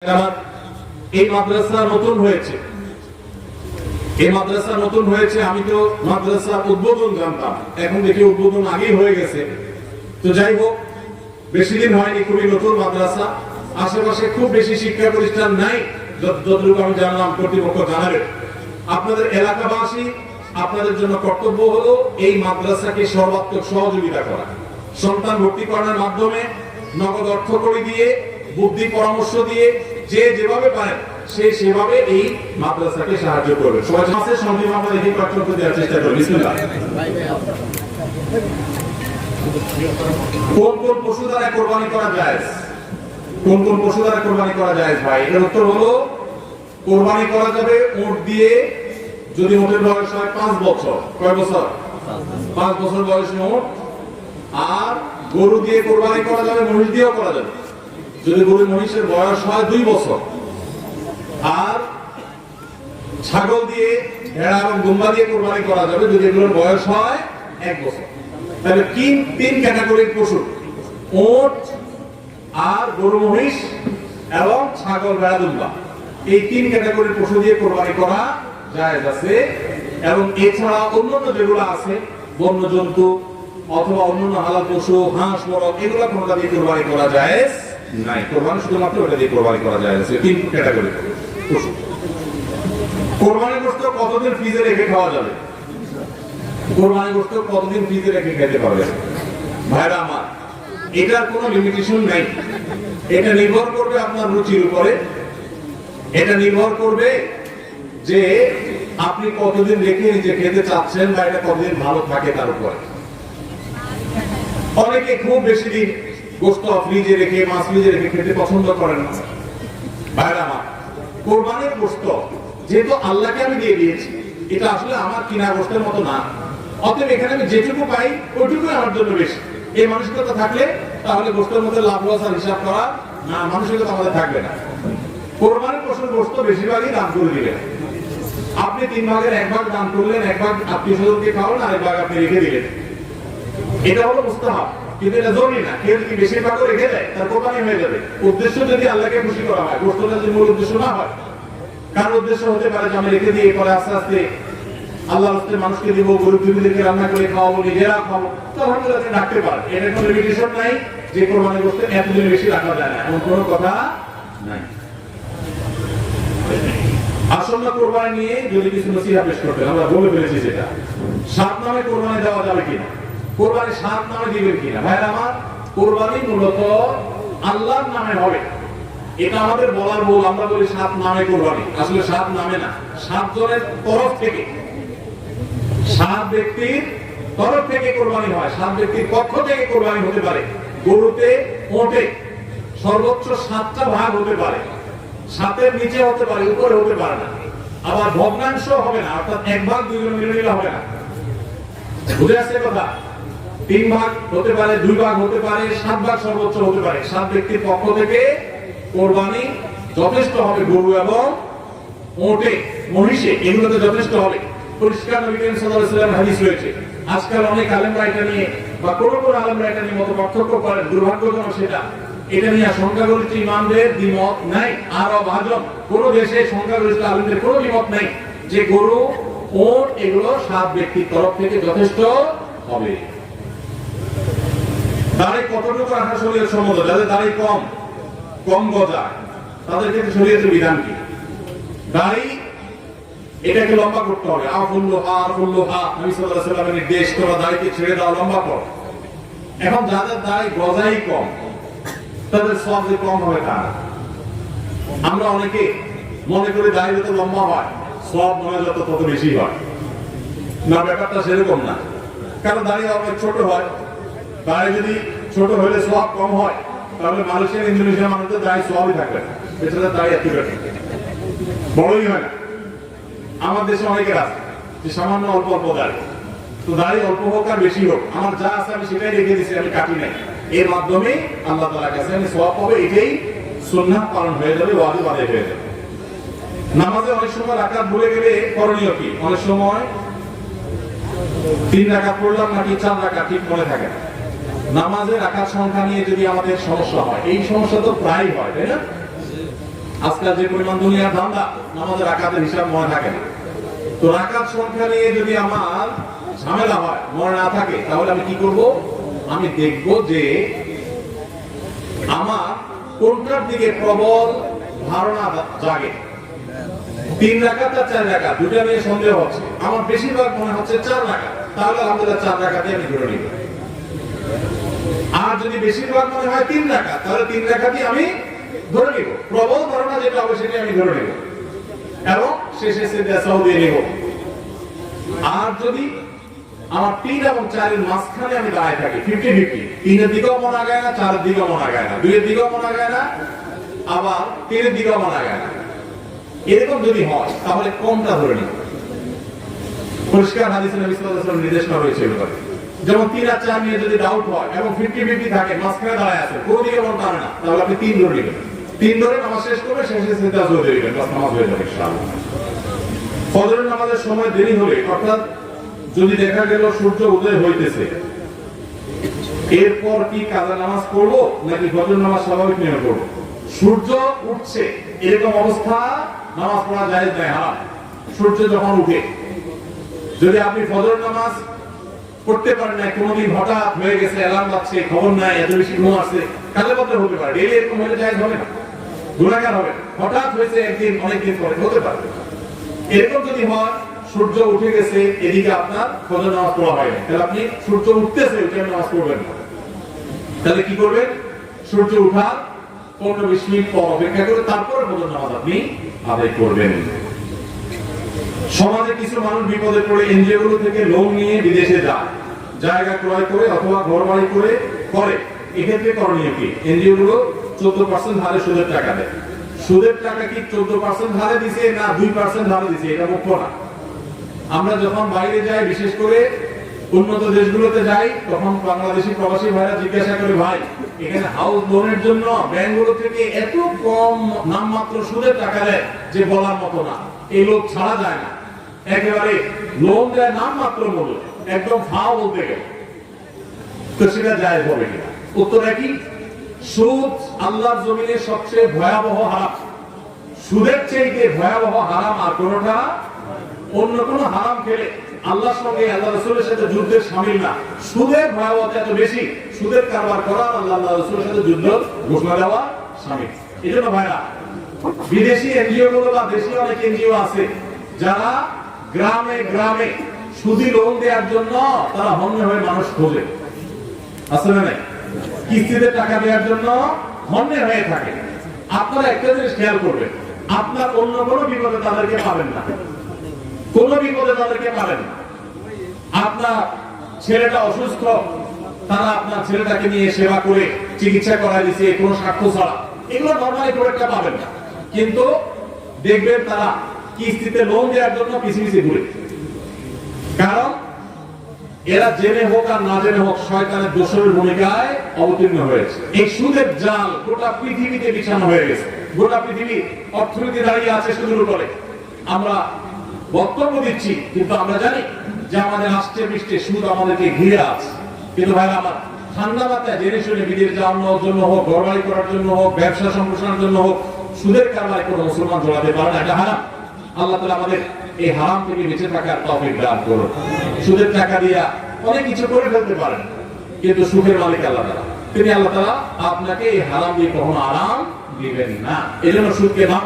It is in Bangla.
এই মাদ্রাসা নতুন হয়েছে আমি তো মাদ্রাসা উদ্বোধন জানতাম, এখন দেখি উদ্বোধন আগেই হয়ে গেছে। তো যাই হোক, বেশি দিন হয়নি, খুবই নতুন মাদ্রাসা। আশেপাশে খুব বেশি শিক্ষা প্রতিষ্ঠান নাই, যতটুকু আমি জানলাম কর্তৃপক্ষ জানাবে। আপনাদের এলাকাবাসী, আপনাদের জন্য কর্তব্য হলো এই মাদ্রাসাকে সর্বাত্মক সহযোগিতা করা। সন্তান ভর্তি করানোর মাধ্যমে নগদ অর্থ করে দিয়ে, বুদ্ধি পরামর্শ দিয়ে, যে যেভাবে পারেন সে সেভাবে এই মাদ্রাসাকে সাহায্য করবে। সবাই আছে সঙ্গীত আমরা দেখে কয়েকটা দেওয়ার চেষ্টা করি। বিসমিল্লাহ। কোন কোন পশু দ্বারা কোরবানি করা যায়? কোন কোন পশু দ্বারা কোরবানি করা যায় ভাই? এর উত্তর হলো, কোরবানি করা যাবে উট দিয়ে, যদি উটের বয়স হয় 5 বছর। কয় বছর? 5 বছর বয়সী উট। আর গরু দিয়ে কোরবানি করা যাবে, মহিষ দিয়েও করা যাবে, যদি গরু মহিষের বয়স হয় 2 বছর। আর ছাগল দিয়ে, ভেড়া এবং দুম্বা দিয়ে কোরবানি করা যাবে, যদি এগুলোর বয়স হয় 1 বছর। তাহলে তিন ক্যাটাগরির পশু, উট আর গরু মহিষ এবং ছাগল ভেড়া দুম্বা, এই 3 ক্যাটাগরির পশু দিয়ে কোরবানি করা জায়েজ আছে। এবং এছাড়া অন্যান্য যেগুলো আছে, বন্য জন্তু অথবা অন্যান্য হালাল পশু, হাঁস মোরগ, এগুলো কোনটা দিয়ে কোরবানি করা জায়েজ নাই। কোরবানি শুধুমাত্র ওটা দিয়ে কোরবানি করা জায়েজ আছে। 3 ক্যাটাগরি পশু। কোরবানি গোশত কতদিন ফ্রিজে রেখে খাওয়া যাবে? কোরবানি গোশত কতদিন ফ্রিজে রেখে খেতে পারবে ভাইরা আমার? এটার কোনো লিমিটেশন নাই। এটা নির্ভর করবে আপনার রুচির উপরে। এটা নির্ভর করবে যে আপনি কতদিন রেখে নিজে খেতে চাচ্ছেন, বা এটা কতদিন ভালো থাকে তার উপরে। অনেকে খুব বেশি দিন গোশত ফ্রিজে রেখে, মাছ ফ্রিজে রেখে খেতে পছন্দ করেন না। ভাইরা আমার, কোরবানির গোশত যেহেতু আল্লাহকে আমি দিয়ে দিয়েছি, এটা আসলে আমার কিনা গোশতের মতো না। অতএব এখানে আমি যেটুকু পাই ওইটুকুই আমার জন্য বেশি। এই মানসিকতা থাকলে তাহলে গোশতের মধ্যে লাভ লস আর হিসাব করা না, মানসিকতা আমাদের থাকবে না। কোরবানির পশুর গোশত বেশিরভাগই দান করে দিবেন। আপনি 3 ভাগের 1 ভাগ দান করলেন, 1 ভাগ আত্মীয় স্বজনকে খাওয়ান, আর 1 ভাগ আপনি রেখে দিলেন। এটা হলো মুস্তাহাব, কিন্তু এটা জরুরি না। কেউ যদি বেশিরভাগও রেখে দেয় তার কোরবানি হয়ে যাবে। উদ্দেশ্য যদি আল্লাহকে খুশি করা হয়, গোশতটা যদি মূল উদ্দেশ্য না হয়। কার উদ্দেশ্য হতে পারে যে আমি রেখে দিয়ে পরে আস্তে আস্তে আল্লাহর রাস্তে মানুষকে দিব, গরিব দুঃখীদেরকে রান্না করে খাওয়াবো, নিজেরা খাবো, তো আলহামদুলিল্লাহ আপনি রাখতে পারেন। এটা কোনো লিমিটেশন নাই যে কোরবানি করতে এতদিন বেশি রাখা যায় না, এমন কোনো কথা নাই। আসন্ন কোরবানি নিয়ে যদি কিছু নসিহত পেশ করতে, আমরা বলে ফেলেছি যেটা, 7 নামে কোরবানি দেওয়া যাবে কিনা, কোরবানি 7 নামে দিবেন কিনা। ভাইরা আমার, কোরবানি মূলত আল্লাহর নামে হবে, এটা আমাদের বলার ভুল। আমরা বলি 7 নামে কোরবানি, আসলে 7 নামে না, 7 জনের তরফ থেকে, 7 ব্যক্তির তরফ থেকে কোরবানি হয়। 7 ব্যক্তির পক্ষ থেকে কোরবানি হতে পারে। গরুতে, ওটে সর্বোচ্চ 7টা ভাগ হতে পারে, 7-এর নিচে হতে পারে, উপরে হতে পারে না। আবার ভগ্নাংশ হবে না, অর্থাৎ 1 ভাগ 2 জন মিলে নিলে হবে না। বুঝে আসছে কথা? 3 ভাগ হতে পারে, 2 ভাগ হতে পারে, 7 ভাগ সর্বোচ্চ হতে পারে। 7 ব্যক্তির পক্ষ থেকে কোরবানি যথেষ্ট হবে। গরু এবং ওটে, মহিষে, এগুলোতে যথেষ্ট হবে। পরিষ্কার নবী করিম সাল্লাল্লাহু আলাইহি ওয়াসাল্লাম হাদিস রয়েছে। আজকাল অনেক আলেমরা এটা নিয়ে, বা কোন আলেমরা এটা নিয়ে মত পার্থক্য করেন, দুর্ভাগ্যজনক সেটা। এটা নিয়ে সংখ্যাগরিষ্ঠ ইমামদের দ্বিমত নাই। আরব আজম কোন দেশে সংখ্যাগরিষ্ঠ আলেমদের কোনো দ্বিমত নাই যে গরু, ওট এগুলো 7 ব্যক্তির তরফ থেকে যথেষ্ট হবে। দাড়ি কতটুকু রাখা শরীয়ত সম্মত? যাদের দাড়ি কম গজায় তাদের ক্ষেত্রে শরীয়তের বিধান কি? দাড়ি এটাকে লম্বা করতে হবে। আফুল্লুহা নবী সাল্লাল্লাহু আলাইহি ওয়াসাল্লামের নির্দেশ, তোমরা দাড়িকে ছেড়ে দাও, লম্বা করো। এখন যাদের দাড়ি গজাই কম, তাদের সওয়াব যে কম হবে তা না। আমরা অনেকে মনে করি দাড়ি যত লম্বা হয় সওয়াব মনে যত তত বেশি হয়। না, ব্যাপারটা সেরকম না। কারণ দাড়ি অনেক ছোট হয়। দাড়ি যদি ছোট হলে সওয়াব কম হয়, তাহলে মালয়েশিয়া, ইন্দোনেশিয়ার মানুষদের দাড়ি সওয়াবই থাকবে না। এছাড়া দাড়ি এত বড়ই হয় না। আমার দেশে অনেকের আছে যে সামান্য অল্প অল্প দাড়ি, তো দাড়ি অল্প হোক আর বেশি হোক, আমার যা আছে আমি সেটাই রেখে দিচ্ছি, আমি কাটি নাই। এর মাধ্যমে আল্লাহ তাআলার কাছে আমি সওয়াব পাবো। এটাই সুন্নাহ পালন হয়ে যাবে, ওয়াজিব আদায় হয়ে যাবে। নামাজে অনেক সময় রাকাত ভুলে গেলে করণীয় কি? অনেক সময় 3 রাকাত পড়লাম নাকি 4 রাকাত ঠিক মনে থাকে না। নামাজে রাকাত সংখ্যা নিয়ে যদি আমাদের সমস্যা হয়, এই সমস্যা তো প্রায় হয়, তাই না? আজকাল যে পরিমাণ দুনিয়ার ধান্দা, আমাদের রাকাতের হিসাব মনে থাকে না। তো রাকাত সংখ্যা নিয়ে যদি আমার ঝামেলা হয়, মনে না থাকে, তাহলে আমি কি করব? আমি দেখব যে আমার কোনটার দিকে প্রবল ধারণা জাগে। 3 রাকাত আর 4 রাকাত দুটা নিয়ে সন্দেহ হচ্ছে, আমার বেশিরভাগ মনে হচ্ছে 4 রাকাত, তাহলে আলহামদুলিল্লাহ 4 রাকাতে আমি ধরে নিব। আর যদি বেশিরভাগ মনে হয় 3 রাকাত, তাহলে 3 রাকাতই আমি ধরে নিব। প্রবল ধারণা যেটা হবে সেটা আমি ধরে নিব এবং শেষে সিজদাও দিয়ে নিব। আর যদি আমার 3 এবং 4 এর মাঝখানে আমি দাঁড়ায় থাকি, 50-50, 3 এর দিকেও মনে আগায় না, 4 এর দিকেও মনে আগায় না, 2 এর দিকেও মনে আগায় না, আবার 3 এর দিকেও মনে আগায় না, এরকম যদি হয় তাহলে কোনটা ধরে নিব? পরিষ্কার হাদিসে নবী সাল্লাল্লাহু আলাইহি ওয়াসাল্লাম নির্দেশনা রয়েছে এভাবে। যেমন 3 আর 4 নিয়ে যদি ডাউট হয় এবং 50-50 থাকে, মাঝখানে দাঁড়ায় আছে, কোনো দিকে মন টানে না, তাহলে আপনি 3 ধরে নেবেন। 3 ধরে নামাজ শেষ করবে, শেষে সিজদাও দিয়ে দিবেন, বাস নামাজ হয়ে যাবে ইনশাআল্লাহ। ফজরের নামাজের সময় দেরি হলে, অর্থাৎ যদি দেখা গেল সূর্য উদয় হইতেছে, এরপর কি কাজা নামাজ পড়ব নাকি ফজর নামাজ স্বাভাবিক নিয়মে পড়ব? সূর্য উঠছে এরকম অবস্থা নামাজ পড়া জায়েজ নয়, হারাম। সূর্য যখন উঠে যদি আপনি ফজর নামাজ পড়তে পারেন না, কোনদিন হঠাৎ হয়ে গেছে, অ্যালার্ম বাজছে, খবর নাই, এত বেশি ঘুম আসছে, কাজে পত্র হতে পারে, ডেইলি এরকম হলে জায়েজ হবে না, গুনাহগার হবে। হঠাৎ হয়েছে একদিন, অনেকদিন পরে হতে পারে, এরকম যদি হয় সূর্য উঠে গেছে, এদিকে আপনার ফজর নামাজ পড়া হয় না, তাহলে আপনি সূর্য উঠতেছে উঠে নামাজ পড়বেন না। তাহলে কি করবেন? সূর্য উঠার 15-20 মিনিট পর অপেক্ষা করে তারপরে ফজর নামাজ আপনি আদায় করবেন। সমাজে কিছু মানুষ বিপদে পড়ে এনজিও গুলো থেকে লোন নিয়ে বিদেশে যায়, জায়গা ক্রয় করে অথবা ঘর বাড়ি করে এক্ষেত্রে করণীয় কি? এনজিও গুলো 14% হারে সুদের টাকা দেয়। সুদের টাকা কি 14% হারে দিছে না 2% হারে দিছে, এটা মুখ্য না। আমরা যখন বাইরে যাই, বিশেষ করে উন্নত দেশগুলোতে যাই, তখন বাংলাদেশি প্রবাসী ভাইরা জিজ্ঞাসা করে, ভাই এখানে হাউস লোনের জন্য ব্যাংকগুলো থেকে এত কম নামমাত্র সুদের টাকা দেয় যে বলার মতো না, এই লোক ছাড়া যায় না, একেবারে লোন দেয় নামমাত্র মূল্য, একদম ফাও বলতে গেলে। তো সেটা জায়েজ হবে কিনা? উত্তর কি? সুদ আল্লাহর জমিনে সবচেয়ে ভয়াবহ হারাম। সুদের চাইতে ভয়াবহ হারাম আর কোনটা, অন্য কোন হারাম খেলে আল্লাহর সঙ্গে, আল্লাহ রাসূলের সাথে যুদ্ধের শামিল না। সুদের ভয়াবহতা এত বেশি, সুদের কারবার করা আল্লাহ রাসূলের সাথে যুদ্ধ ঘোষণা দেওয়া শামিল। এজন্য ভাইরা, বিদেশি এনজিও গুলো বা দেশি অনেক এনজিও আছে যারা গ্রামে গ্রামে সুদি লোন দেওয়ার জন্য তারা হন্যে হয়ে মানুষ খোঁজে, আছে না নাই? কিস্তিতে টাকা দেওয়ার জন্য হন্যে হয়ে থাকে। আপনারা একটা জিনিস খেয়াল করবেন, আপনার অন্য কোনো বিপদে তাদেরকে পাবেন না, কোন বিপদে তাদেরকে পাবেন না। আপনার ছেলেটা অসুস্থ, তারা আপনার ছেলেটাকে নিয়ে সেবা করে চিকিৎসা করা দিচ্ছে কোনো সাক্ষ্য ছাড়া, এগুলো নরমালি খুব একটা পাবেন না। কিন্তু দেখবেন তারা কিস্তিতে লোন দেওয়ার জন্য পিছিয়ে পিছিয়ে ঘুরে, কারণ এরা জেনে হোক আর না জেনে হোক শয়তানের দোসরের ভূমিকায় অবতীর্ণ হয়েছে। এই সুদের জাল গোটা পৃথিবীতে বিছানো হয়ে গেছে, গোটা পৃথিবী অর্থনীতি দাঁড়িয়ে আছে সুদের উপরে। আমরা বক্তব্য দিচ্ছি কিন্তু আমরা জানি যে আমাদের আষ্টে পৃষ্ঠে সুদ আমাদেরকে ঘিরে আছে। কিন্তু ভাই আমার, ঠান্ডা মাথায় জেনে শুনে বিদেশ যাওয়ার জন্য হোক, ঘর বাড়ি করার জন্য হোক, ব্যবসা সম্প্রসারণের জন্য হোক, সুদের কারবারে কোনো মুসলমান জড়াতে পারে না, এটা হারাম। আল্লাহ তাআলা আমাদের এই হারাম থেকে বেঁচে থাকার তৌফিক দান করুন। সুদের টাকা দিয়া অনেক কিছু করে ফেলতে পারেন, কিন্তু সুখের মালিক আল্লাহ তাআলা। তিনি আল্লাহ তাআলা আপনাকে এই হারাম দিয়ে কখনো আরাম দিবেন না। এজন্য সুদকে না